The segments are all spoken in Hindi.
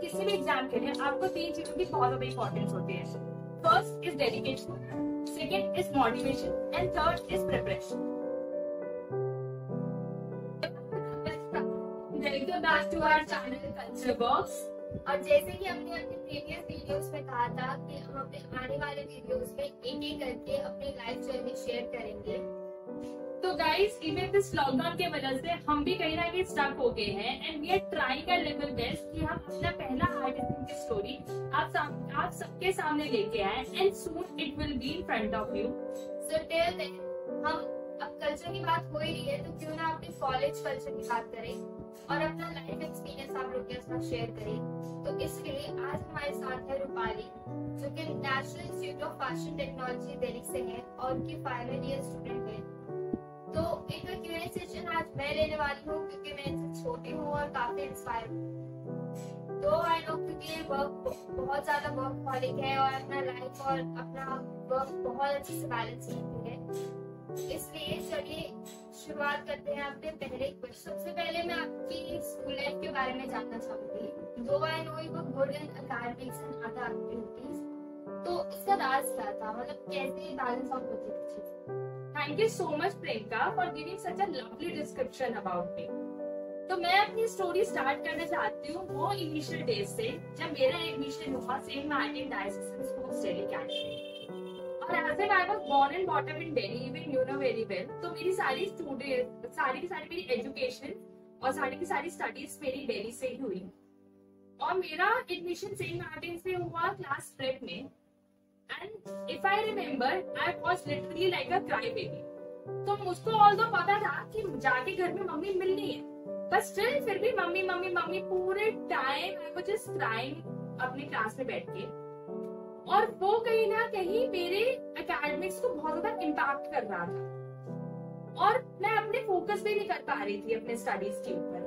किसी भी एग्जाम के लिए आपको 3 चीजों की बहुत ज्यादा इंपॉर्टेंस होती है। First is dedication, second is motivation and third is preparation. Welcome back to our channel Culture Box. और जैसे कि हमने अपने प्रीवियस वीडियोस में कहा था कि हम अपने आने वाले वीडियोस में एक एक करके अपनी लाइफ जर्नी शेयर करेंगे। तो गाइस, इवन दिस लॉकडाउन के वजह से हम भी कहीं ना कहीं स्टक हो गए हैं and we are trying our level best कि हम अपना पहला आर्टिस्ट की स्टोरी आप सबके सामने लेके आए and soon it will be in front of you. So till then हम अब कल्चर की बात हो ही रही है तो क्यों ना अपने कॉलेज कल्चर की बात करें और अपना लाइफ एक्सपीरियंस आप लोग के साथ शेयर करें। तो इसलिए आज हमारे साथ है रूपाली, जो कि national institute of fashion technology Delhi से है और उनकी फाइनल ईयर स्टूडेंट है। तो एक क्यूएनए सेशन आज मैं लेने वाली हूँ क्योंकि मैं इनसे छोटी हूँ और काफी इंस्पायर हूँ। तो आई नो क्योंकि वर्क बहुत ज्यादा वर्कहॉलिक है और अपना लाइफ और अपना वर्क बहुत अच्छे से बैलेंस करती है, इसलिए चलिए शुरुआत करते हैं अपने पहले क्वेश्चन। सबसे पहले मैं आपकी स्कूल लाइफ के बारे में जानना चाहूंगी। दो I know you were good in academics and other activities, तो इसका राज क्या था, मतलब कैसे बैलेंस आउट होती थी चीजें? Thank you so much Priyanka for giving such a lovely description about me. तो मैं अपनी स्टोरी स्टार्ट करना चाहती हूँ वो इनिशियल डेज से जब मेरा एडमिशन हुआ Saint Martin diocese school Delhi campus. और as I was born and bought up in Delhi, even you know very well, तो मेरी सारी की सारी मेरी एजुकेशन और सारी की सारी स्टडीज मेरी दिल्ली से ही हुई। और मेरा एडमिशन सेंट मार्टिन से हुआ क्लास प्रेप में। And if I remember, I was literally like a cry baby. तो मुझको ऑल्दो पता था कि जाके घर में मम्मी मिलनी है, बट स्टिल फिर भी मम्मी मम्मी मम्मी पूरे time I was just crying अपनी क्लास में बैठ के। और वो कहीं ना कहीं मेरे एकेडमिक्स को बहुत ज्यादा इम्पैक्ट कर रहा था और मैं अपने फोकस भी नहीं कर पा रही थी अपने स्टडीज के ऊपर।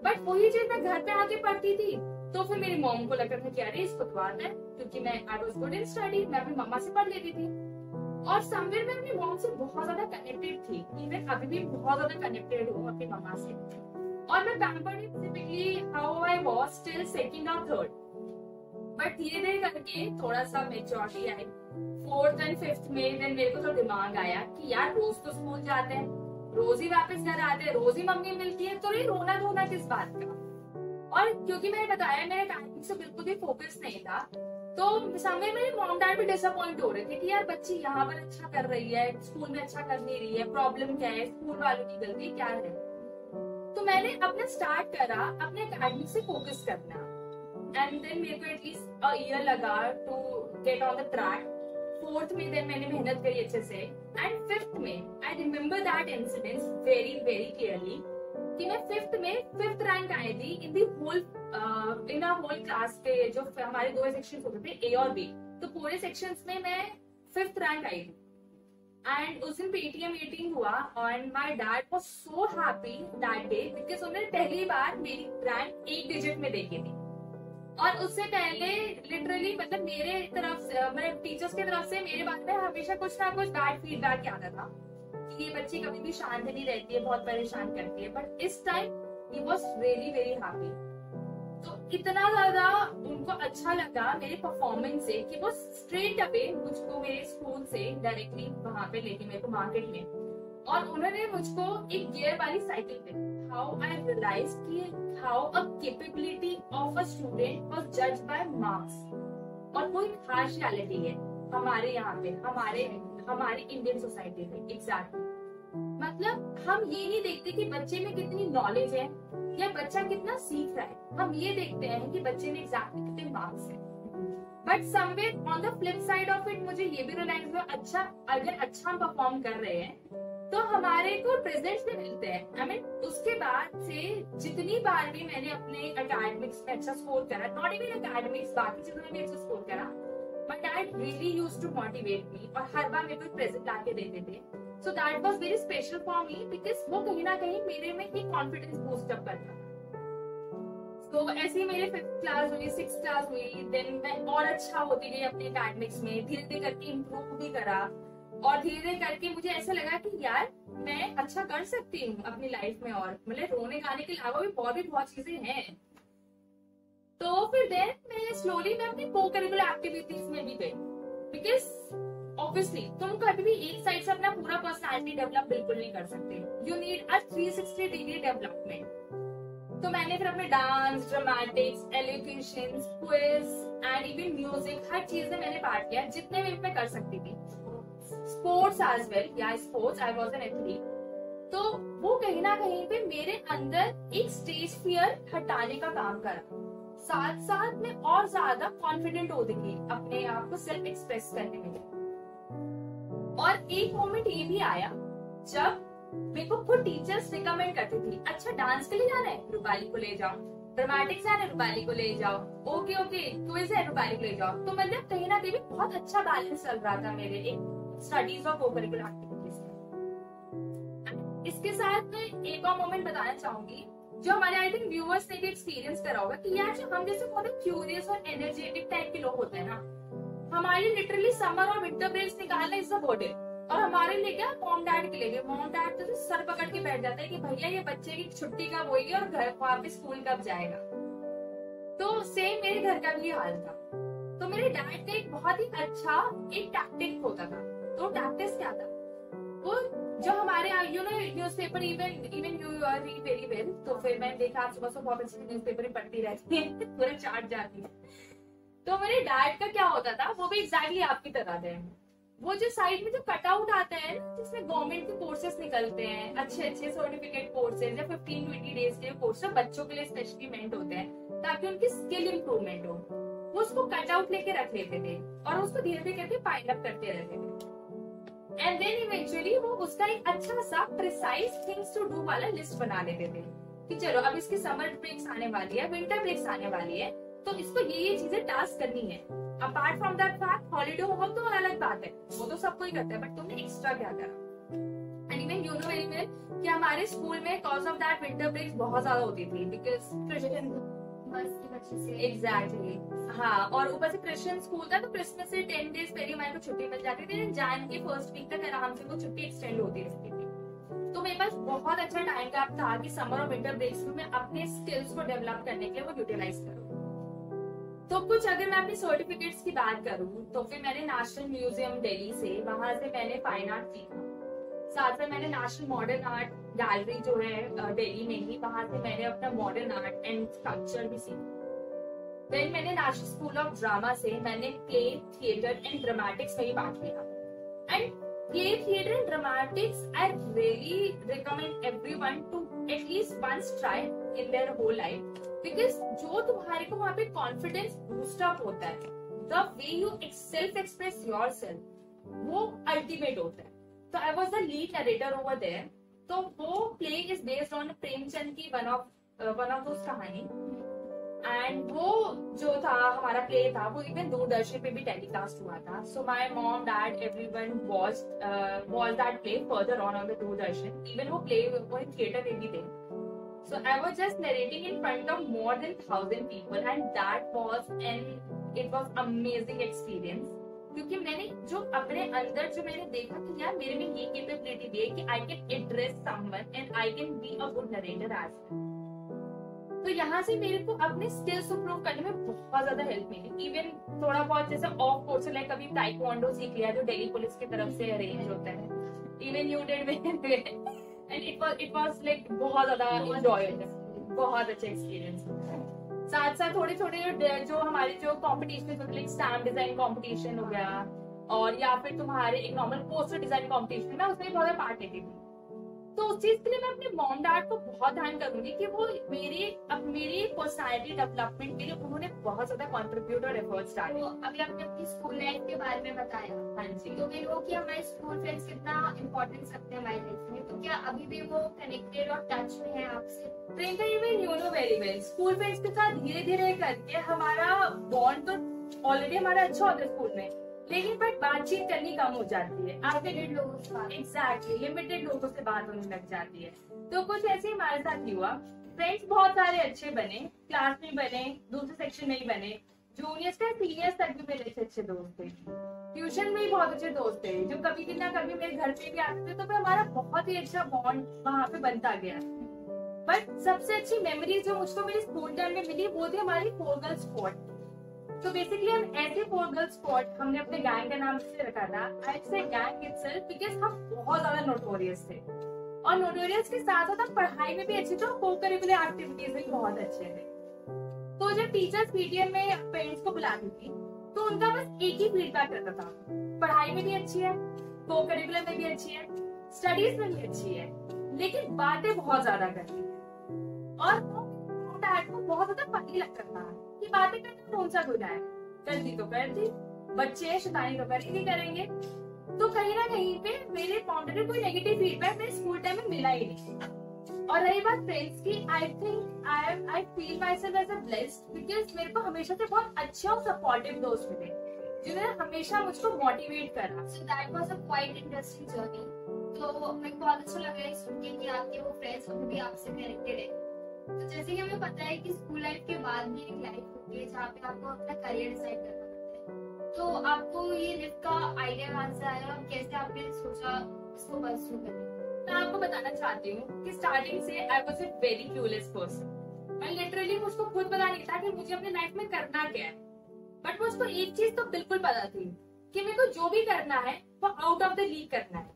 बट वही चीज मैं घर पे आके पढ़ती थी तो फिर मेरी मॉम को लगता था कि अरे इसको तो आता है, क्योंकि मैं I was good in study, मैं अपनी मम्मा से पढ़ लेती थी। और समवेयर मैं अपनी मॉम से बहुत ज्यादा कनेक्टेड थी, इवन अभी भी बहुत ज्यादा कनेक्टेड हूँ अपनी मम्मा से। और मैं pampered specifically how I was still second और थर्ड। बट धीरे धीरे करके थोड़ा सा maturity I, fourth and fifth में देन मेरे को तो दिमाग आया कि यार रोज तो स्कूल जाते हैं, रोज ही वापस घर आते हैं, रोज ही मम्मी मिलती है, तो ये रोना धोना किस बात का। और क्योंकि मैंने बताया मेरे एकेडमिक्स से बिल्कुल भी फोकस नहीं था, तो समय मेरे मॉम डैड भी डिसअपॉइंट हो रहे थे कि यार बच्ची यहाँ पर अच्छा कर रही है, स्कूल में अच्छा कर नहीं रही है, प्रॉब्लम क्या है, स्कूल वालों की गलती क्या है। तो मैंने अपना स्टार्ट करा अपने एकेडमिक्स से फोकस करना एंड देन मेरे को एटलीस्ट अ ईयर लगा to get on the track. Fourth में देन मैंने मेहनत करी अच्छे से एंड फिफ्थ में I remember that incidence very very clearly कि मैं फिफ्थ रैंक आई थी इन दी होल क्लास के। जो हमारे दो सेक्शन होते थे, ए और बी, तो पूरे सेक्शंस में मैं फिफ्थ रैंक आई थी। एंड उस दिन पेटीएम मीटिंग हुआ and my dad was so happy that day because उन्होंने पहली बार मेरी रैंक 1 डिजिट में देखी थी। और उससे पहले लिटरली मतलब मेरे तरफ से, मतलब टीचर्स की तरफ से मेरे बारे में हमेशा कुछ ना कुछ बैड फीडबैक आता था कि ये बच्ची कभी भी शांत नहीं रहती है, बहुत परेशान करती है। बट इस time he was really very happy. तो इतना ज्यादा उनको अच्छा लगा मेरे परफॉर्मेंस से कि वो स्ट्रेट अवे मुझको मेरे स्कूल से डायरेक्टली वहां पे लेके मेरे को मार्केट में, और उन्होंने मुझको एक गियर वाली साइकिल दी। हाउ आई रियलाइज कि how a capability of a student was judged by marks. और वो एक हार्श रियलिटी है हमारे यहाँ पे, हमारी इंडियन सोसाइटी में। एग्जैक्टली मतलब हम ये नहीं देखते कि बच्चे में कितनी नॉलेज है या बच्चा कितना सीख रहा है, हम ये देखते हैं कि बच्चे में एग्जैक्टली कितने मार्क्स हैं। But somewhere on the flip side of it मुझे ये भी रियलाइज हुआ, अच्छा अगर अच्छा हम परफॉर्म कर रहे हैं तो हमारे को प्रेजेंट्स भी मिलते हैं। आई मीन उसके बाद से जितनी बार भी मैंने अपने एकेडमिक्स में अच्छा स्कोर करा, नॉट इवन एकेडमिक्स, बाकी चीजों में भी अच्छा स्कोर करा, but dad really used to motivate me और हर बार मेरे को प्रेजेंट लाके देते थे। So that was very special for me because वो कहीं ना कहीं मेरे में ही कॉन्फिडेंस बूस्ट अप करता था। तो ऐसे ही मेरे 5th क्लास हुई, 6th क्लास हुई, देन मैं और अच्छा होती गई अपने एकेडमिक्स में, धीरे धीरे करके इम्प्रूव भी करा और धीरे धीरे करके मुझे ऐसा लगा कि यार मैं अच्छा कर सकती हूँ अपनी लाइफ में। और मतलब रोने गाने के अलावा भी बहुत चीजें हैं। तो फिर देन मैं स्लोली मैं अपनी को करिकुलर एक्टिविटीज में भी गई, बिकॉज ऑब्वियसली तुम कभी भी एक साइड से अपना पूरा पर्सनालिटी डेवलप बिल्कुल नहीं कर सकते, you need a 360 degree development. तो मैंने फिर अपने dance, dramatics, elocution, quiz and even music, हर चीज में मैंने पार्ट लिया जितने भी मैं कर सकती थी। स्पोर्ट्स एज वेल, या sports, I was an athlete. तो वो कहीं ना कहीं पे मेरे अंदर एक स्टेज फियर हटाने का काम करा, साथ साथ में और ज्यादा कॉन्फिडेंट हो गई अपने आप को सेल्फ एक्सप्रेस करने में। और एक मोमेंट ये भी आया जब मेरे को खुद टीचर्स रिकमेंड करती थी, अच्छा डांस के लिए जाना है रूपाली को ले जाओ, ड्रामेटिक्स जाना है रूपाली को ले जाओ, ओके ओके क्विज है रूपाली को ले जाओ। तो मतलब कहीं ना कहीं बहुत अच्छा बैलेंस चल रहा था मेरे एक स्टडीज और को करिकुलर एक्टिविटीज में। इसके साथ मैं एक और मोमेंट बताना चाहूंगी जो हमारे आई थिंक व्यूअर्स ने भी एक्सपीरियंस करा होगा कि यार जो हम जैसे बहुत क्यूरियस और एनर्जेटिक टाइप के लोग होते हैं ना, हमारे लिटरली समर और विंटर ब्रेक्स निकालना इज अ बर्डन। और हमारे लिए क्या, मॉम डैड के लिए, मॉम डैड तो सर पकड़ के बैठ जाते हैं कि भैया ये बच्चे की छुट्टी कब होगी और घर वापस स्कूल कब जाएगा। तो सेम मेरे घर का भी हाल था। तो मेरे डैड का एक बहुत ही अच्छा एक टैक्टिक होता था। तो टैक्टिक्स क्या था, वो जो हमारे you know newspaper, even you are read very well, तो फिर मैंने देखा आप सुबह सुबह बहुत अच्छी न्यूज़पेपर पढ़ती रहती है पूरा चाट जाती है। तो मेरे डैड का क्या होता था, वो भी एग्जैक्टली आपकी तरह थे। वो जो साइड में जो कटआउट आता है जिसमें गवर्नमेंट के कोर्सेज निकलते हैं, अच्छे अच्छे सर्टिफिकेट कोर्सेज या 15-20 डेज के कोर्स बच्चों के लिए स्पेशली मेंट होते हैं ताकि उनकी स्किल इंप्रूवमेंट हो, वो उसको कटआउट लेके रख लेते थे और उसको धीरे धीरे करके पाइल अप करते रहते थे। एंड देन इवेंचुअली वो उसका एक अच्छा सा प्रिसाइज थिंग्स टू डू वाला लिस्ट बना लेते थे कि चलो अब इसकी समर ब्रेक्स आने वाली है, विंटर ब्रेक्स आने वाली है, तो इसको ये चीजें टास्क करनी है। Apart from that fact holiday homework तो अलग बात है, वो तो सबको ही करता है, बट तुमने एक्स्ट्रा क्या करा। And even you know very well कि हमारे स्कूल में cause of that winter breaks बहुत ज्यादा होती थी बिकॉज एग्जैक्टली हाँ, और ऊपर से क्रिश्चियन स्कूल था तो क्रिसमस से 10 डेज पहले हमारे को छुट्टी मिल जाती थी। जैन के फर्स्ट वीक तक आराम से वो छुट्टी एक्सटेंड होती रहती थी। तो मेरे पास बहुत अच्छा टाइम का था कि समर और विंटर ब्रेक्स में मैं अपने स्किल्स को डेवलप करने के लिए वो यूटिलाइज करूँ। तो कुछ अगर मैं अपने सर्टिफिकेट्स की बात करूँ तो फिर मैंने नेशनल म्यूजियम दिल्ली से, वहां से मैंने फाइन आर्ट सीखा। साथ में मैंने नेशनल मॉडर्न आर्ट गैलरी जो है दिल्ली में ही, वहां से मैंने अपना मॉडर्न आर्ट एंड स्कल्पचर भी सीखा। फिर मैंने नेशनल स्कूल ऑफ ड्रामा से मैंने प्ले, थिएटर एंड ड्रामेटिक्स में भी पार्ट लिया। And play, theatre and dramatics I really recommend everyone to at least once try in their whole life, because जो तुम्हारे को वहां पे कॉन्फिडेंस बूस्ट अप होता है, the way you self express yourself, वो अल्टीमेट होता है। तो I was the lead narrator over there. तो वो play is based on Premchand की वन ऑफ दोस कहानी। एंड वो जो था हमारा प्ले था वो इवन दूरदर्शन पे भी टेलीकास्ट हुआ था। So my mom, dad, everyone was that play further on the Doordarshan. Even वो प्ले वो थिएटर में भी थे। So I was just narrating in front of more than 1,000 people and that was amazing experience, क्योंकि मैंने जो अपने अंदर जो मैंने देखा कि यार मेरे में ये कैपेबिलिटी भी है कि I can address someone and I can be a good narrator as well। तो यहाँ से मेरे को अपने स्किल्स इंप्रूव करने में बहुत ज्यादा हेल्प मिली। इवन थोड़ा बहुत जैसे ऑफ कोर्स लाइक कभी टाइक्वांडो सीख लिया जो दिल्ली पुलिस की तरफ से अरेंज होता है। Even you did and it was like बहुत ज्यादा एंजॉयबल, बहुत अच्छा एक्सपीरियंस। साथ साथ थोड़े छोटे जो हमारे जो कॉम्पिटिशन होते लाइक स्टैम्प डिजाइन कॉम्पिटिशन हो गया, और या फिर तुम्हारे एक नॉर्मल पोस्टर डिजाइन कॉम्पिटिशन में उसमें बहुत पार्ट लेती थी। तो उस चीज के लिए मैं अपने मॉम डैड को बहुत ध्यान करूंगी कि वो मेरी पर्सनालिटी डेवलपमेंट के लिए उन्होंने बहुत ज्यादा कंट्रीब्यूट और एफर्ट्स डाले। तो अभी आपने अपनी स्कूल लाइफ के बारे में बताया, हाँ जी, तो फिर वो कि हमारे स्कूल फ्रेंड्स कितना इम्पोर्टेंस रखते हैं हमारी लाइफ में, तो क्या अभी भी वो कनेक्टेड और टच में है आपसे? Priyanka even you know very well school friends के साथ धीरे धीरे करके हमारा बॉन्ड तो ऑलरेडी हमारा अच्छा होता है स्कूल में, लेकिन बट बातचीत करनी कम हो जाती है। लिमिटेड लोगों से बात, एग्जैक्टली लिमिटेड लोगों से बात होने लग जाती है। तो कुछ ऐसे हमारे साथ ही हुआ। फ्रेंड्स बहुत सारे अच्छे बने, क्लास में बने, दूसरे सेक्शन में ही बने, जूनियर्स का सीनियर्स तक भी मेरे अच्छे दोस्त थे। ट्यूशन में ही बहुत अच्छे दोस्त थे जो कभी ना कभी मेरे घर पे भी आते थे, तो फिर हमारा बहुत ही अच्छा बॉन्ड वहां पे बनता गया। बट सबसे अच्छी मेमोरी जो मुझको मेरे स्कूल टाइम में मिली वो थी हमारी 4 गर्ल्स स्क्वाड। तो बेसिकली हम ऐसे 4 गर्ल्स स्क्वाड हमने अपने गैंग का नाम से रखा था, आई से गैंग इटसेल्फ, बिकॉज हम बहुत ज्यादा नोटोरियस थे और नोटोरियस के साथ साथ हम पढ़ाई में भी अच्छे थे और को करिकुलर एक्टिविटीज में बहुत अच्छे थे। तो जब टीचर्स पीटीएम में पेरेंट्स को बुलाती थी तो उनका बस एक ही फीडबैक रहता था, पढ़ाई में भी अच्छी है, को करिकुलर में भी अच्छी है, स्टडीज में भी अच्छी है, लेकिन बातें बहुत ज्यादा करती है। और वो डैड को बहुत ज्यादा फनी लगता था कि बातें करना कौन सा गुनाह है, कर दी तो कर दी, बच्चे शैतानी तो कर ही नहीं करेंगे। तो कहीं ना कहीं पे मेरे फाउंडर कोई नेगेटिव फीडबैक मेरे स्कूल टाइम में मिला ही नहीं। और रही बात फ्रेंड्स की, I think I feel my self as a blessed because मेरे को हमेशा से बहुत अच्छे और सपोर्टिव दोस्त मिले जिन्होंने हमेशा मुझको मोटिवेट करा। सो that was a quite interesting journey. तो मेरे को बहुत अच्छा लग रहा है सुन के कि आपके वो फ्रेंड्स अभी भी आपसे कनेक्टेड है। तो जैसे कि हमें पता है कि स्कूल लाइफ के बाद भी एक लाइफ होती है जहाँ पे आपको अपना करियर डिसाइड करना पड़ता है। तो आपको ये लिफ्ट का आइडिया कहाँ से आया और कैसे आपने सोचा इसको परस्यू करने? मैं आपको बताना चाहती हूँ कि स्टार्टिंग से I was a very curious person. मैं लिटरली मुझको खुद पता नहीं था कि मुझे अपनी लाइफ में करना क्या है, बट मुझको एक चीज तो बिल्कुल पता थी कि मेरे को जो भी करना है वो आउट ऑफ द लीग करना है।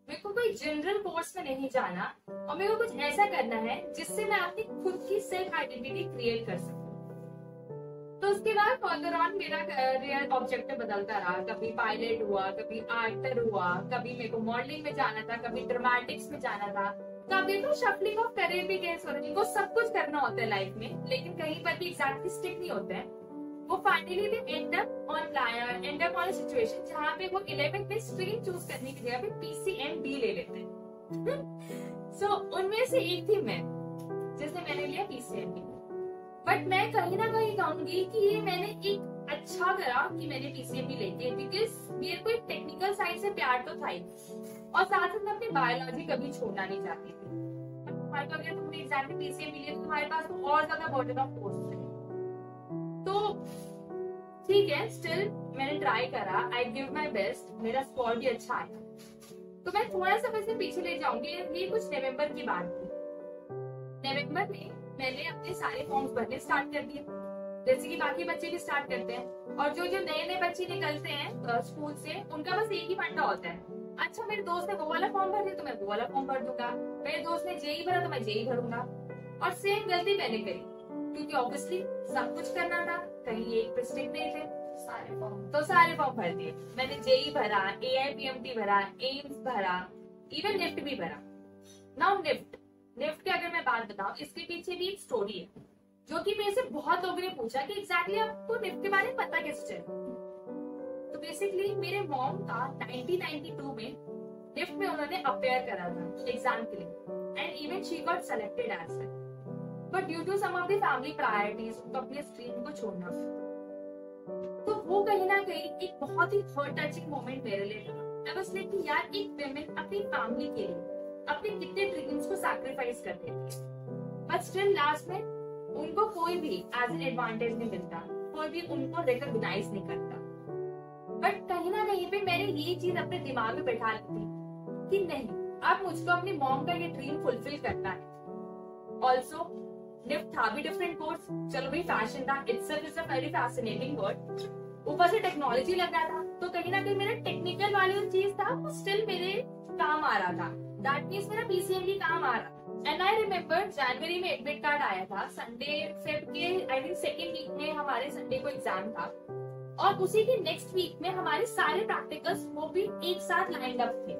मेरे को कोई जनरल कोर्स में नहीं जाना और मेरे को कुछ ऐसा करना है जिससे मैं अपनी खुद की सेल्फ आइडेंटिटी क्रिएट कर सकूं। तो उसके बाद फर्दर ऑन मेरा करियर ऑब्जेक्टिव बदलता रहा, कभी पायलट हुआ, कभी एक्टर हुआ, कभी मेरे को मॉडलिंग में जाना था, कभी ड्रामेटिक्स में जाना था, कभी तो शफलिंग ऑफ करियर भी कह सकते हैं। सब कुछ करना होता है लाइफ में, लेकिन कहीं पर भी एग्जैक्टली स्टिक नहीं होते हैं। वो finally they and up on situation जहाँ पे वो 11th में स्ट्रीम चूज करने की जगह पे PCMB ले लेते हैं। सो उनमें से एक थी मैं जिसने मैंने लिया PCMB। बट मैं कहीं ना कहीं कहूंगी कि ये मैंने एक अच्छा करा कि मैंने PCMB लेके, बिकॉज मेरे को एक टेक्निकल साइड से प्यार तो था ही और साथ ही मैं अपनी बायोलॉजी कभी छोड़ना नहीं चाहती थी। तुम्हारे अगर तुमने एग्जाम में PCMB लिया तो तुम्हारे पास तो और ज्यादा बर्डन ऑफ कोर्स है। तो ठीक है, स्टिल मैंने ट्राई करा, आई गिव माई बेस्ट, मेरा स्कोर भी अच्छा आया। तो मैं थोड़ा सा वैसे पीछे ले जाऊंगी, ये कुछ नवंबर की बात थी। नवंबर में मैंने अपने सारे फॉर्म्स भरने स्टार्ट कर दिए जैसे कि बाकी बच्चे भी स्टार्ट करते हैं। और जो जो नए नए बच्चे निकलते हैं स्कूल से, उनका बस एक ही फंडा होता है, अच्छा मेरे दोस्त ने वो वाला फॉर्म भर दिया तो मैं वो वाला फॉर्म भर दूंगा, मेरे दोस्त ने जेई भरा तो मैं जेई भरूंगा। और सेम गलती मैंने करी क्योंकि ऑब्वियसली सब कुछ करना था, कहीं एक पे स्टिक नहीं थे, सारे फॉर्म भर दिए। मैंने जेई भरा, AIPMT भरा, एम्स भरा, इवन निफ्ट भी भरा। नाउ निफ्ट की अगर मैं बात बताऊं, इसके पीछे भी एक स्टोरी है जो कि मेरे से बहुत लोगों ने पूछा कि एग्जैक्टली आपको निफ्ट के बारे में पता कैसे चला। तो बेसिकली मेरे मॉम का 1992 में निफ्ट में उन्होंने अपेयर करा था एग्जाम के लिए and even she got selected as well, but due to some of the family priorities उनको अपने स्ट्रीम को छोड़ना पड़ा। तो वो कहीं ना कहीं एक बहुत ही हार्ट टचिंग मोमेंट मेरे लिए था। आई वाज लाइक कि यार एक विमेन अपनी फैमिली के लिए अपने कितने ड्रीम्स को सैक्रिफाइस कर देती है, बट स्टिल लास्ट में उनको कोई भी एज एन एडवांटेज नहीं मिलता, कोई भी उनको रिकॉग्नाइज नहीं करता। बट कहीं ना कहीं पे मैंने ये चीज अपने दिमाग में बैठा ली थी कि नहीं, अब मुझको अपनी मॉम का ये ड्रीम फुलफिल करना है। ऑल्सो निफ्ट था भी डिफरेंट कोर्स, चलो भाई फैशन था, itself is a very fascinating word, ऊपर से टेक्नोलॉजी लग रहा था, तो कहीं ना कहीं मेरा टेक्निकल वाली जो चीज था वो स्टिल मेरे काम आ रहा था। दैट मीन्स मेरा PCMB काम आ रहा। एंड आई रिमेम्बर जनवरी में एडमिट कार्ड आया था, संडे फेब के आई थिंक सेकेंड वीक में हमारे संडे को एग्जाम था और उसी के नेक्स्ट वीक में हमारे सारे प्रैक्टिकल्स वो भी एक साथ लाइंड अप थे,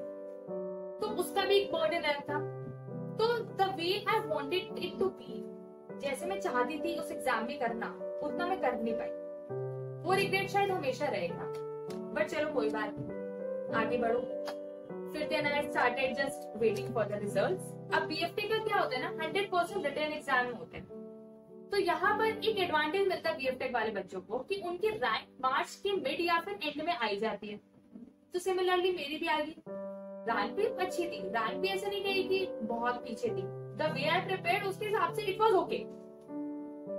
तो उसका भी एक बर्डन रहता। तो the way I wanted it to be, जैसे मैं चाहती थी उस एग्जाम में करना, उतना मैं कर नहीं पाई। वो रिग्रेट शायद हमेशा रहेगा, बट चलो कोई बात नहीं, आगे बढ़ो। फिर then I started just waiting for the results. अब BFT का क्या होता है ना, 100% रिटन एग्जाम होते हैं, तो यहाँ पर एक एडवांटेज मिलता है BFTech वाले बच्चों को कि उनकी रैंक मार्च के मिड या फिर एंड में आई जाती है। तो सिमिलरली मेरी भी आ गई, रैंक भी अच्छी थी, रैंक भी ऐसे नहीं गई कि बहुत पीछे थी। द वे आई प्रिपेयर्ड उसके हिसाब से it was okay,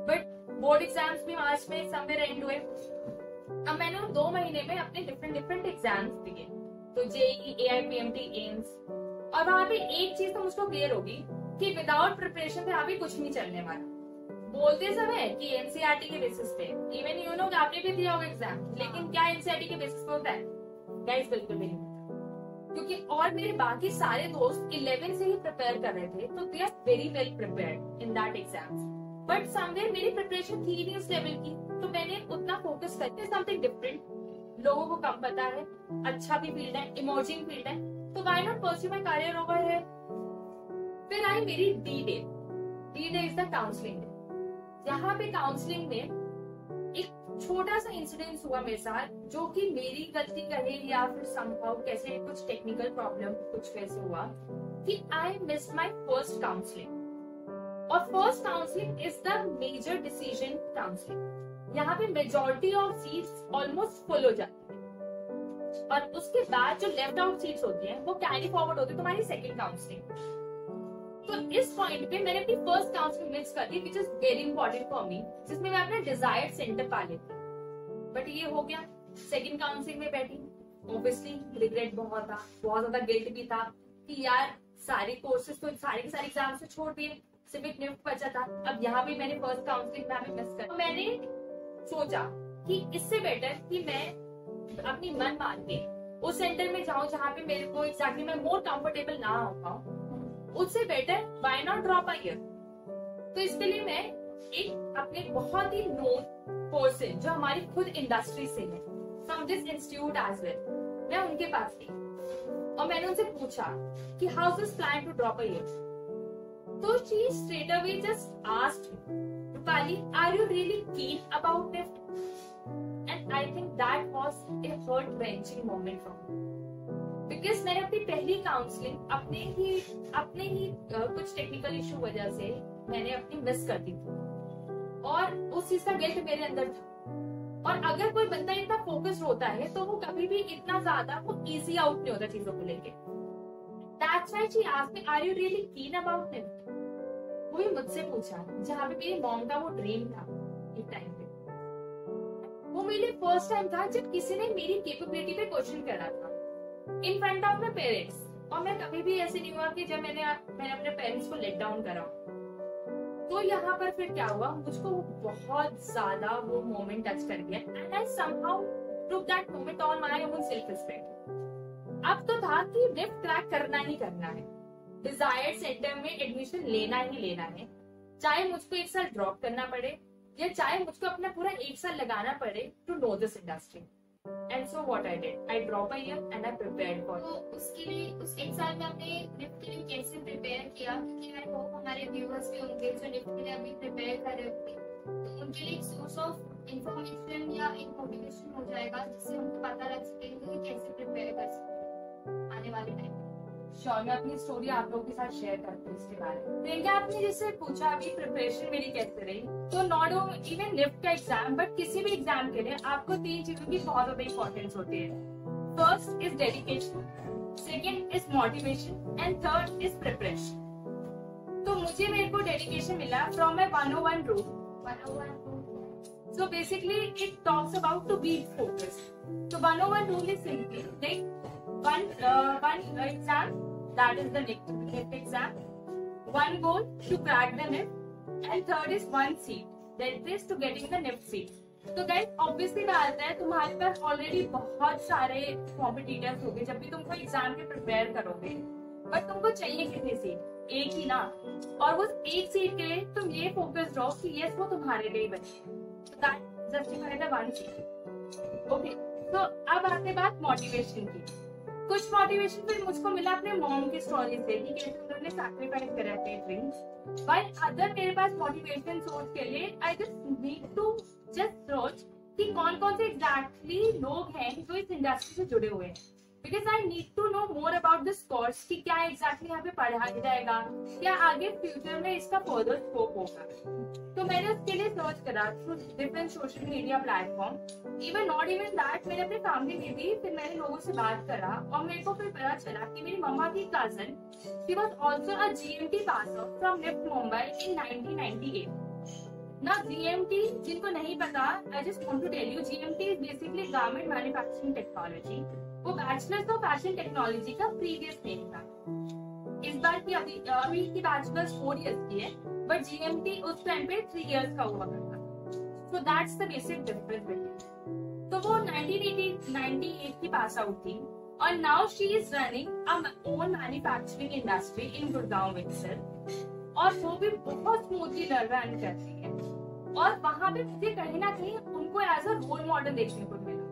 but board exams भी मार्च में समवेयर एंड हुए। अब मैंने 2 महीने में अपने डिफरेंट एग्जाम्स दिए, तो JEE, AIPMT, एम्स, और वहां पे एक चीज तो मुझको क्लियर होगी कि विदाउट प्रिपरेशन पे अभी कुछ नहीं चलने वाला। बोलते समय कि एनसीईआरटी के बेसिस पे, इवन यू नो आपने भी दिया होगा एग्जाम, लेकिन क्या एनसीईआरटी के बेसिस पे होता है गाइस? बिल्कुल भी नहीं, क्योंकि और मेरे बाकी सारे दोस्त 11 से ही प्रिपेयर कर रहे थे, तो they are very well prepared in that exam. But somewhere मेरी प्रिपरेशन थी नहीं उस लेवल की, तो मैंने उतना फोकस करके समथिंग डिफरेंट, लोगों को कम पता है, अच्छा भी फील्ड है, इमर्जिंग फील्ड है, तो why not pursue my career over है। फिर आई मेरी D day is the counselling day. यहाँ पे काउंसलिंग में एक छोटा सा इंसिडेंस हुआ मेरे साथ, जो कि मेरी गलती कहे या फिर समहाउ कैसे कुछ टेक्निकल प्रॉब्लम कुछ वैसे हुआ कि I miss my first counselling. और first counselling is the major decision counselling. यहाँ पे majority of seats almost full हो जाती है, और उसके बाद जो लेफ्ट आउट सीट्स होती हैं वो कैरी फॉरवर्ड होती है तुम्हारी सेकंड काउंसलिंग। तो इस पॉइंट पे मैंने अपनी फर्स्ट काउंसलिंग मिस कर दी, which is very important for me, जिसमें मैं अपना डिजायर्ड सेंटर पा लेती। बट ये हो गया, सेकंड काउंसलिंग में बैठी, ऑब्वियसली रिग्रेट बहुत था, बहुत ज्यादा गिल्ट भी था कि यार सारे कोर्सेज तो सारे के सारे एग्जाम से छोड़ दिए, सिर्फ एक निफ्ट बचा था। अब यहाँ भी मैंने फर्स्ट काउंसलिंग में हमें मिस कर, मैंने सोचा कि इससे बेटर कि मैं अपनी मन मान के उस सेंटर में जाऊं जहाँ पे मेरे को एग्जैक्टली मैं मोर कंफर्टेबल ना हो पाऊं, उससे better why not drop a year. तो इसके लिए मैं एक अपने बहुत ही नोन कोर्सेज जो हमारी खुद इंडस्ट्री से है, from this institute as well, मैं उनके पास गई और मैंने उनसे पूछा कि how is this plan to drop a year. तो she straight away just asked me, Rupali are you really keen about it? And I think that was a heart wrenching moment for me, because मैंने अपनी पहली काउंसलिंग अपने ही कुछ टेक्निकल इशू वजह से मैंने अपनी मिस कर दी थी, और उस चीज का गिल्ट मेरे अंदर था। और अगर कोई बंदा इतना फोकस्ड होता है तो वो कभी भी इतना ज्यादा वो इजी आउट नहीं होता चीजों को लेके। That's why she asked me, are you really keen about it? वो भी मुझसे पूछा, जहाँ पे मेरी मॉम का वो ड्रीम था एक टाइम पे। वो मेरे लिए फर्स्ट टाइम था जब किसी ने मेरी कैपेबिलिटी पे क्वेश्चन करा था इन फ्रंट ऑफ माय पेरेंट्स। और मैं कभी भी ऐसे नहीं हुआ कि जब मैंने अपने पेरेंट्स को लेट डाउन करा। तो यहाँ पर फिर क्या हुआ, मुझको बहुत ज्यादा वो मोमेंट टच कर गया, and I somehow took that moment on my own self respect. अब तो था कि निफ्ट क्रैक करना ही करना है, डिजायर्ड सेंटर में एडमिशन लेना ही लेना है, चाहे मुझको एक साल ड्रॉप करना पड़े या चाहे मुझको अपना पूरा एक साल लगाना पड़े to know this industry. And so what I did, I dropped a year and I prepared for it. तो उसके लिए उस एक साल में आपने निफ्ट के लिए कैसे प्रिपेयर किया? क्योंकि आई होप हमारे व्यूअर्स भी होंगे जो निफ्ट के लिए अभी प्रिपेयर कर रहे होंगे, तो उनके लिए एक सोर्स ऑफ इंफॉर्मेशन या एक मोटिवेशन हो जाएगा जिससे उनको पता लग सकेगा कि कैसे प्रिपेयर कर सकते हैं आने वाले टाइम में। श्योर, मैं अपनी स्टोरी आप लोगों के साथ शेयर करती हूँ इसके बारे में। प्रियंका, आपने जिससे पूछा अभी प्रिपरेशन मेरी कैसे रही, तो नॉट इवन निफ्ट का एग्जाम बट किसी भी एग्जाम के लिए आपको 3 चीजों की बहुत ज्यादा इंपॉर्टेंस होती है। First is dedication, second is motivation and third is preparation. तो मुझे मेरे को डेडिकेशन मिला from my 101 rule. So basically it talks about to be focused. So 101 rule is simply like one exam, that is the NIFT exam, one goal to crack the NIFT, and third is one seat, that is to getting the NIFT seat. तो गाइस ऑब्वियसली बात है तुम्हारे पास ऑलरेडी बहुत सारे कॉम्पिटिटर्स होंगे जब भी तुम कोई एग्जाम के प्रिपेयर करोगे, बट तुमको चाहिए कितनी सीट? एक ही ना। और वो एक सीट के लिए तुम ये फोकस रहो कि यस वो तुम्हारे लिए बने, that justify the one seat. Okay, तो अब आते बात मोटिवेशन की। कुछ मोटिवेशन फिर मुझको मिला अपने मॉम की स्टोरी से कि कैसे उन्होंने सैक्रिफाइस करा अपने ड्रीम्स, व्हाइल अदर मेरे पास मोटिवेशन सोर्स के लिए I just need to just search कि कौन कौन से एग्जैक्टली लोग हैं जो इस इंडस्ट्री से जुड़े हुए हैं, because I need to know more about this course कि क्या एग्जैक्टली यहाँ पे पढ़ाया जाएगा, क्या आगे फ्यूचर में इसका फर्दर स्कोप होगा। तो मैंने उसके लिए सर्च करा through different social media platform. Even not even that, मैंने अपने फैमिली में भी फिर मैंने लोगों से बात करा और मेरे को फिर पता चला कि मेरी मम्मा की cousin she was also a GMT pass out from NIFT Mumbai in 1998। ना GMT जिनको नहीं पता, I just want to tell you, GMT is basically garment manufacturing technology. वो बैचलर्स ऑफ फैशन टेक्नोलॉजी का प्रीवियस नेम था। इस बार की अभी की बैचलर्स 4 इयर्स की है, बट GMT उस टाइम पे 3 इयर्स का हुआ करता। So that's the basic difference between. तो वो 1998 की पास आउट थी और now she is running own manufacturing industry in Gurgaon itself, और वो भी बहुत स्मूथली रन करती है। और वहां पे मुझे कहीं ना कहीं उनको एज अ रोल मॉडल देखने को मिला,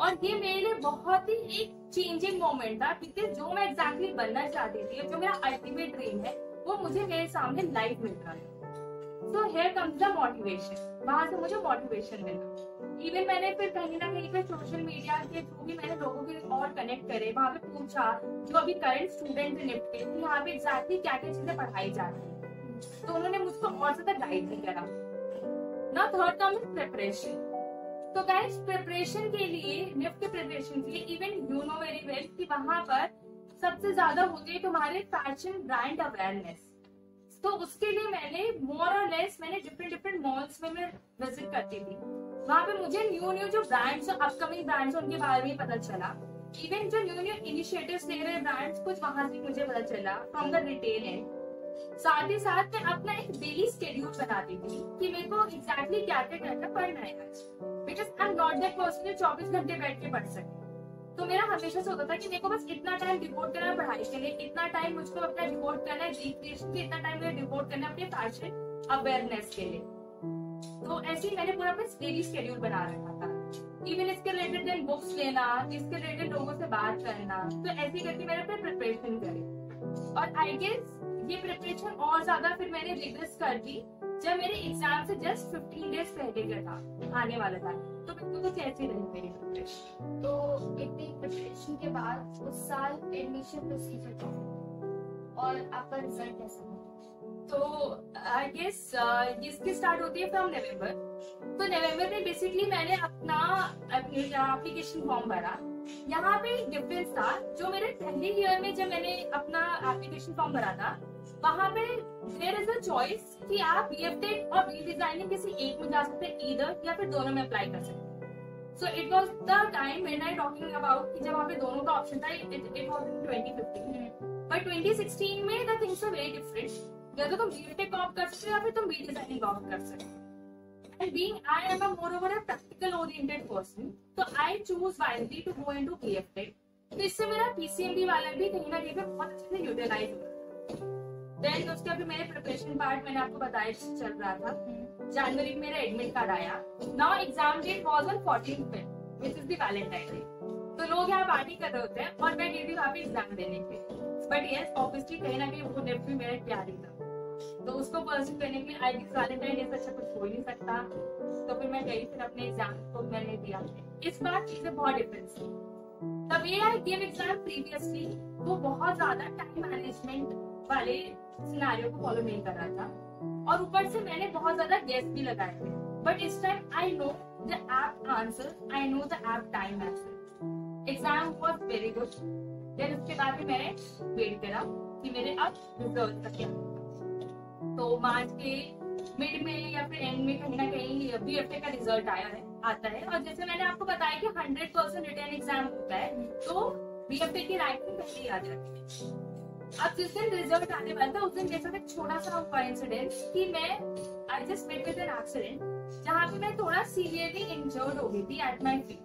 और ये मेरे लिए बहुत ही एक चेंजिंग मोमेंट था, क्योंकि जो मैं एग्जैक्टली बनना चाहती थी, जो मेरा अल्टीमेट ड्रीम है, वो मुझे मेरे सामने लाइव मिल रहा है। So here comes the motivation, वहां से मुझे मोटिवेशन मिला। इवन मैंने फिर कहीं ना कहीं पे सोशल मीडिया के थ्रू भी मैंने लोगों के और कनेक्ट करे, वहां पे पूछा जो अभी करंट स्टूडेंट निफ्ट के कि यहाँ पे एग्जैक्टली क्या क्या चीजें पढ़ाई जा रही है, तो उन्होंने मुझको और ज्यादा गाइड भी करा। ना थर्ड टर्म इज प्रिपरेशन। तो गाइस प्रिपरेशन के लिए, निफ्ट के प्रिपरेशन के लिए, even you know very well कि वहां पर सबसे ज्यादा होती है तुम्हारे फैशन ब्रांड अवेयरनेस। तो उसके लिए मैंने मोर और लेस मैंने डिफरेंट मॉल्स में मैं विजिट करती थी। वहां पे मुझे न्यू जो ब्रांड्स, अपकमिंग ब्रांड्स, उनके बारे में पता चला। इवन जो न्यू इनिशिएटिव्स ले रहे ब्रांड्स, कुछ वहां से मुझे पता चला फ्रॉम द रिटेल एंड। साथ ही साथ मैं अपना एक डेली स्केड्यूल बनाती थी कि मेरे को एग्जैक्टली क्या क्या करना पढ़ना है आज, because I am not that person जो 24 घंटे बैठ के पढ़ सके। तो मेरा हमेशा से होता था कि मेरे को बस इतना टाइम डिवोट करना है पढ़ाई के लिए, इतना टाइम मुझको अपना डिवोट करना है रिक्रिएशन के, इतना टाइम मुझे डिवोट करना है अपने फैशन अवेयरनेस के लिए। तो ऐसे ही मैंने पूरा अपना डेली स्केड्यूल बना रखा था। इवन इसके रिलेटेड देन बुक्स लेना, इसके रिलेटेड लोगों से बात करना, तो ऐसे करके मैंने अपने प्रिपरेशन करी। और आई गेस ये प्रिपरेशन और ज्यादा फिर मैंने रिग्रेस कर दी जब मेरे एग्जाम से जस्ट 15 डेज पहले का था आने वाला था। तो बिल्कुल कुछ ऐसी रही मेरी प्रिपरेशन। तो इतनी प्रिपरेशन के बाद उस साल एडमिशन प्रोसीजर था और आपका रिजल्ट कैसा हुआ? तो आई गेस इसकी स्टार्ट होती है फ्रॉम नवंबर। तो नवंबर में बेसिकली मैंने अपना एप्लीकेशन फॉर्म भरा। यहाँ पे डिफरेंस था, जो मेरे पहले ईयर में जब मैंने अपना एप्लीकेशन फॉर्म भरा था, वहाँ पे देयर इज अ चॉइस कि आप BFTech और बी डिजाइनिंग किसी एक में जा सकते हैं, ईदर, या फिर दोनों में अप्लाई कर सकते हैं। So it was the time when I talking about कि जब वहाँ पे दोनों का ऑप्शन था। इट वाज इन 2015, बट 2016 में the things are very different. या तो तुम BFTech का ऑप्ट कर सकते हो या फिर तुम बी डिजाइनिंग का ऑप्ट कर सकते हो। And being I am a moreover a practical oriented person, so I choose wisely to go into BFTech। तो इससे मेरा PCMB वाला भी कहीं ना कहीं पे बहुत अच्छे से यूटिलाइज हुआ। देन उसके अभी मेरे प्रिपरेशन पार्ट मैंने आपको बताया चल रहा था। जनवरी में मेरा एडमिट कार्ड आया। Now exam date was on 14 Feb which is the Valentine day. तो लोग यहाँ पार्टी कर रहे होते हैं और मैं गई थी वहाँ पे एग्जाम देने के। बट यस ऑब्वियसली कहीं ना कहीं वो निफ्ट भी मेरा प्यार ही था, तो उसको परस्यू करने के लिए आई गेस वैलेंटाइन डे से अच्छा कुछ हो ही नहीं सकता। तो फिर मैं गई, फिर अपने एग्जाम को मैंने दिया। इस बार चीजें बहुत डिफरेंस थी। The way I give exam previously वो बहुत ज्यादा टाइम मैनेजमेंट वाले सिनेरियो को फॉलो नहीं कर रहा था, और ऊपर से मैंने बहुत ज्यादा गेस भी लगाए थे। बट इस time I know the app answer, I know the app time answer. Exam was very good. Then उसके बाद भी मैंने वेट करा कि मेरे अब रिजल्ट का क्या। तो मार्च के मिड में या फिर एंड में कहीं ना कहीं BFTech का रिजल्ट आता है। और जैसे मैंने आपको बताया कि 100% रिटर्न एग्जाम होता है, तो BFTech की रैंकिंग पहले ही आ जाती है। अब जिस दिन रिजल्ट आने वाला था उस दिन जैसा एक छोटा सा हुआ इंसिडेंस कि मैं I just met with an accident, जहाँ पे मैं थोड़ा सीवियरली इंजर्ड हो गई थी एट माई फीट।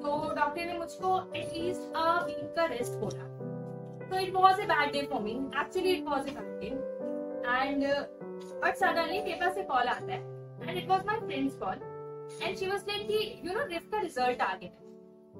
तो डॉक्टर ने मुझको एटलीस्ट अ वीक का रेस्ट बोला। तो it was a bad day for me, actually it was a bad day. And but suddenly मेरे पास एक कॉल आता है, and it was my friend's call, and she was like कि you know RIF का रिजल्ट आ गया है,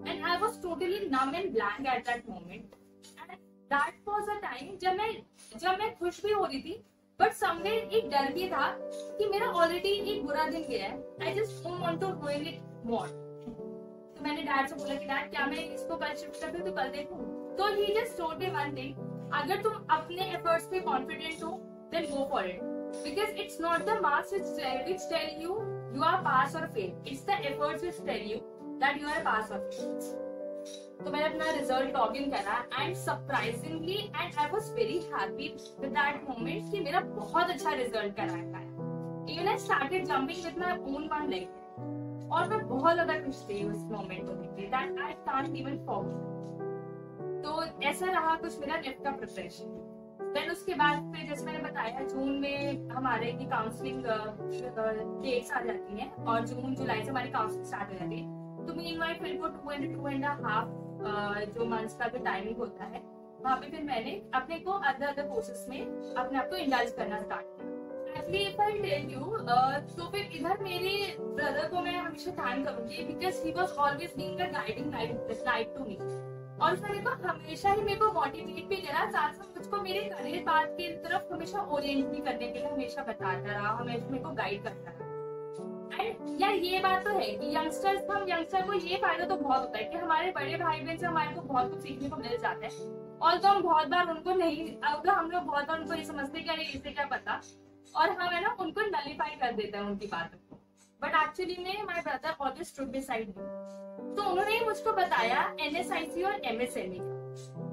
and I was totally numb and blank at that moment, and that was a time जब मैं खुश भी हो रही थी, but somewhere एक डर भी था कि मेरा ऑलरेडी एक बुरा दिन गया है। I just don't want to doing it more। तो मैंने डैड से बोला कि डैड क्या मैं इसको कल शिफ्ट कर दूं तो कल देखूं। तो he just told me one thing, अगर तुम अपने एफर्ट्स पे कॉन्फिडेंट हो then go for it, because it's not the marks which tell you you are pass or fail, it's the efforts which tell you that you are pass or fail। तो मैंने अपना रिजल्ट लॉग इन करा and surprisingly and I was very happy with that moment कि मेरा बहुत अच्छा रिजल्ट करा है। Even I started jumping with my own one leg, और मैं बहुत ज्यादा खुश थी उस मोमेंट को देख के, that I can't even forget. तो ऐसा रहा कुछ मेरा नेट का प्रिपरेशन। देन उसके बाद फिर जैसे मैंने बताया जून में हमारे की काउंसलिंग डेट्स आ जाती हैं और जून जुलाई से हमारी काउंसलिंग स्टार्ट हो जाती है। तो मीनवाइल फिर वो 2.5 जो मंथ्स का जो टाइमिंग होता है वहाँ पे फिर मैंने अपने को अदर कोर्सेस में अपने आप को इंडल्ज करना स्टार्ट किया। Actually if I tell you तो फिर इधर मेरे ब्रदर को मैं हमेशा थैंक करूंगी because he was always being a guiding light to me. और उसने मेरे को हमेशा ही मेरे को मोटिवेट भी करा, साथ साथ मुझको मेरे करियर पाथ की तरफ हमेशा ओरिएंट भी करने के लिए हमेशा बताता रहा, हमेशा मेरे को गाइड करता रहा। एंड यार ये बात तो है कि हम यंगस्टर को ये फायदा तो बहुत होता है कि हमारे बड़े भाई बहन से हमारे को बहुत कुछ सीखने को मिल जाता है। और तो हम बहुत बार उनको नहीं, हम लोग बहुत बार उनको ये समझते कि अरे इसे क्या पता, और हम है ना उनको नलिफाई कर देते हैं उनकी बातों को। बट एक्चुअली में my brother always stood beside me. तो उन्होंने मुझको बताया NSIC और MSME का।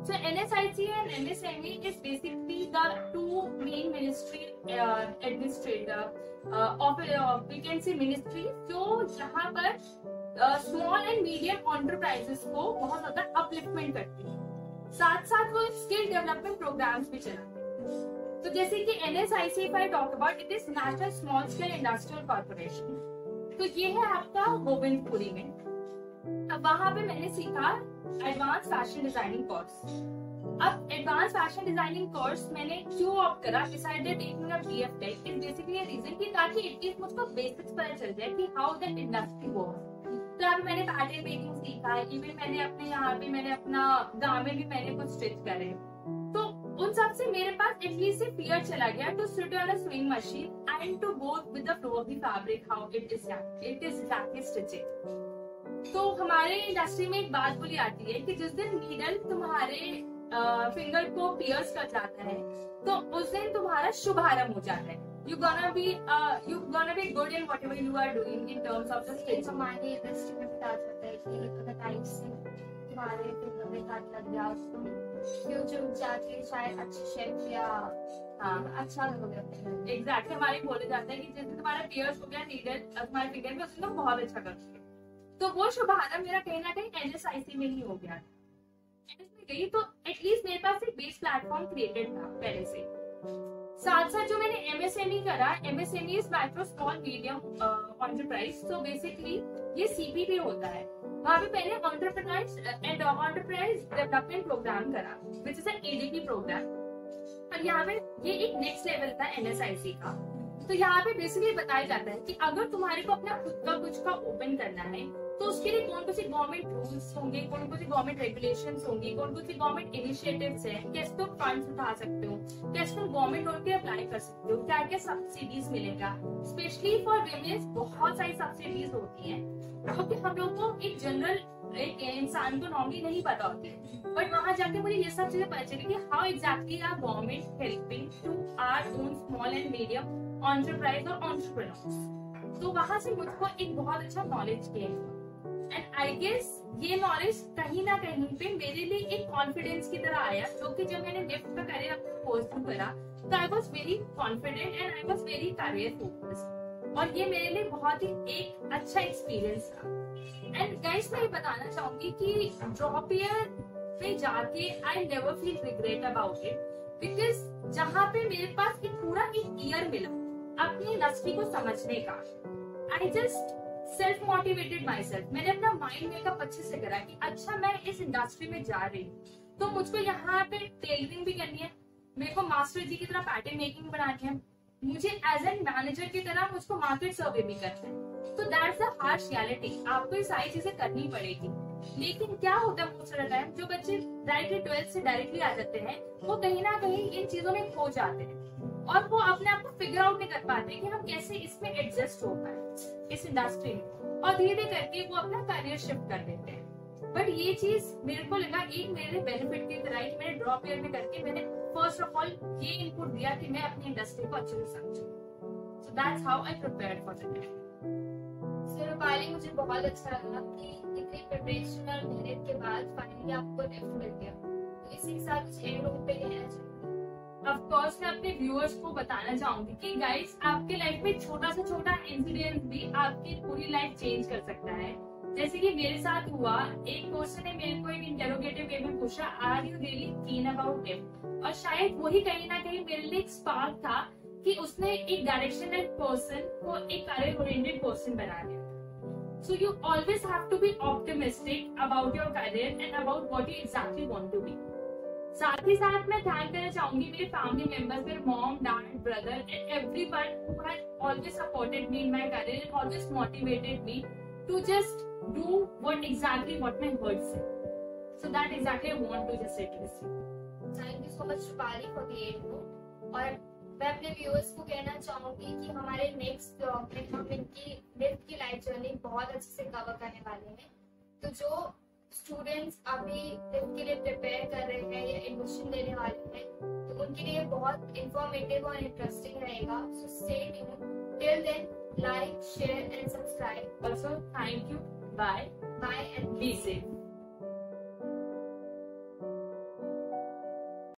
So NSIC and MSME is basically the two main ministry administrator we can say ministries जो जहाँ पर स्मॉल एंड मीडियम एंटरप्राइजेस को बहुत ज्यादा अपलिफ्टमेंट करती है, साथ साथ वो स्किल डेवलपमेंट प्रोग्राम्स भी चलाते हैं। तो जैसे कि NSIC if I talk about, it is national small scale industrial corporation. तो ये है आपका गोविंदपुरी में। अब वहां पे मैंने सीखा एडवांस फैशन डिजाइनिंग कोर्स। अब एडवांस फैशन डिजाइनिंग कोर्स मैंने क्यों ऑप्ट करा, decided taking a BF tech is basically a reason कि ताकि एटलीस्ट मुझको बेसिक्स पता चल जाए कि हाउ दैट इंडस्ट्री वर्क्स। तो अब मैंने पैटर्न मेकिंग सीखा, इवन मैंने अपने यहाँ पे मैंने अपना गाँव में भी मैंने कुछ स्टिच करे। तो उन सब से मेरे पास एटलीस्ट से फियर चला गया to sit on a swing machine and to go with the flow of the fabric how it is exactly stitching. तो हमारे इंडस्ट्री में एक बात बोली आती है कि जिस दिन नीडल तुम्हारे फिंगर को पियर्स कर जाता है तो उस दिन तुम्हारा शुभारंभ हो जाता है। You gonna be good in whatever you are doing in terms of the skills। हमारे इंडस्ट्री में बता जाता है कि अगर टाइम से तुम्हारे फिंगर में काट लग गया तो फ्यूचर जाके शायद अच्छे शेफ या अच्छा हो गया। एग्जैक्टली हमारे बोले जाता है कि जिस दिन तुम्हारा पियर्स हो गया नीडल तुम्हारे फिंगर में, उस दिन तुम बहुत अच्छा करते। तो वो शुभारंभ मेरा कहीं ना कहीं NSIC में ही हो गया। में गई तो एटलीस्ट मेरे पास एक बेस प्लेटफॉर्म क्रिएटेड था पहले से। साथ साथ जो मैंने MSME करा, MSME is micro small medium enterprise. So basically ये CPD होता है। वहाँ पे मैंने एंटरप्राइज डेवलपमेंट प्रोग्राम करा which is an ADP program. और यहाँ पे ये एक नेक्स्ट लेवल था NSIC का। तो यहाँ पे बेसिकली बताया जाता है कि अगर तुम्हारे को अपना खुद का कुछ का ओपन करना है तो उसके लिए कौन कौन सी गवर्नमेंट रूल्स होंगे, कौन कौन सी गवर्नमेंट रेगुलेशंस होंगी, कौन कौन सी गवर्नमेंट इनिशिएटिव्स हैं, कैसे तुम फंड्स उठा सकते हो, कैसे तुम गवर्नमेंट लोन पे अप्लाई कर सकते हो, क्या क्या सब्सिडीज मिलेगा। स्पेशली फॉर विमेन्स बहुत सारी सब्सिडीज होती हैं क्योंकि हम लोग को एक जनरल एक इंसान को नॉर्मली नहीं पता होती है। बट वहां जाके मुझे ये सब चीजें पता चली कि how exactly are government helping to our own small and medium enterprise और एंटरप्रेन्योर्स। तो वहां से मुझको एक बहुत अच्छा नॉलेज गेन हुआ। एंड आई गेस ये नॉलेज कहीं ना कहीं पे मेरे लिए एक कॉन्फिडेंस की तरह आया, जो कि जब मैंने निफ्ट का करियर अपना कोर्स करा तो I was very confident and I was very career focused. और ये मेरे लिए बहुत ही एक अच्छा एक्सपीरियंस था। एंड गाइस मैं ये बताना चाहूंगी कि ड्रॉप ईयर पे जाके I never feel regret about it, because जहाँ पे मेरे पास एक पूरा एक ईयर मिला अपनी इंडस्ट्री को समझने का, I just self motivated my self. मैंने अपना माइंड मेकअप अच्छे से करा कि अच्छा मैं इस इंडस्ट्री में जा रही हूँ तो मुझको यहाँ पे टेलरिंग भी करनी है, मेरे को मास्टर जी की तरह पैटर्न मेकिंग बनानी है, मुझे एज एन मैनेजर की तरह मुझको मार्केट सर्वे भी करना है। तो दैट्स द हार्श रियलिटी, आपको ये सारी चीजें करनी पड़ेगी। लेकिन क्या होता है मोस्ट ऑफ द टाइम जो बच्चे डायरेक्टली 12th से डायरेक्टली आ जाते हैं वो कहीं ना कहीं इन चीजों में खो जाते हैं और वो अपने आप को फिगर आउट नहीं कर पाते कि हम कैसे इसमें एडजस्ट हो पाए इस इंडस्ट्री में, और धीरे धीरे करके वो अपना करियर शिफ्ट कर देते हैं। बट ये चीज मेरे को लगा एक मेरे बेनिफिट की तरह कि मैंने ड्रॉप ईयर में करके मैंने फर्स्ट ऑफ ऑल ये इनपुट दिया कि मैं अपनी इंडस्ट्री को अच्छे से समझूं। So that's how I prepared for the next. So Rupali, मुझे बहुत अच्छा लगा कि इतनी प्रिपरेशन और मेहनत के बाद फाइनली आपको नेफ्ट मिल गया। तो इसी के साथ कुछ एंड नोट पे कहना चाहिए। ऑफ कोर्स मैं अपने व्यूअर्स को बताना चाहूंगी कि गाइस आपके लाइफ में छोटा से छोटा इंसिडेंट भी आपकी पूरी लाइफ चेंज कर सकता है। जैसे कि मेरे साथ हुआ, एक पर्सन ने मेरे को एक इंटेरोगेटिव वे में पूछा, are you really keen about him? और शायद वही कहीं ना कहीं मेरे लिए एक स्पार्क था कि उसने एक डायरेक्शनल पर्सन को एक करियर ओरिएंटेड पर्सन बना दिया। So you always have to be optimistic about your career and about what you exactly want to be. साथ ही साथ मैं थैंक करना चाहूंगी मेरे फैमिली मेंबर्स, मेरे mom, dad, brother and everyone who has always supported me in my career and always motivated me to just do what my heart said. So that exactly I want to just say to you. Thank you so much Rupali for the aid note. और मैं अपने व्यूअर्स को कहना चाहूंगी कि हमारे नेक्स्ट ब्लॉग में हम इनकी लिफ्ट की लाइफ जर्नी बहुत अच्छे से कवर करने वाले हैं। तो जो स्टूडेंट्स अभी लिफ्ट के लिए प्रिपेयर कर रहे हैं या एडमिशन लेने वाले हैं, तो उनके लिए बहुत इंफॉर्मेटिव और इंटरेस्टिंग रहेगा। So stay tuned. Till then, like, share and subscribe. Also, thank you. Bye. Bye and Be safe.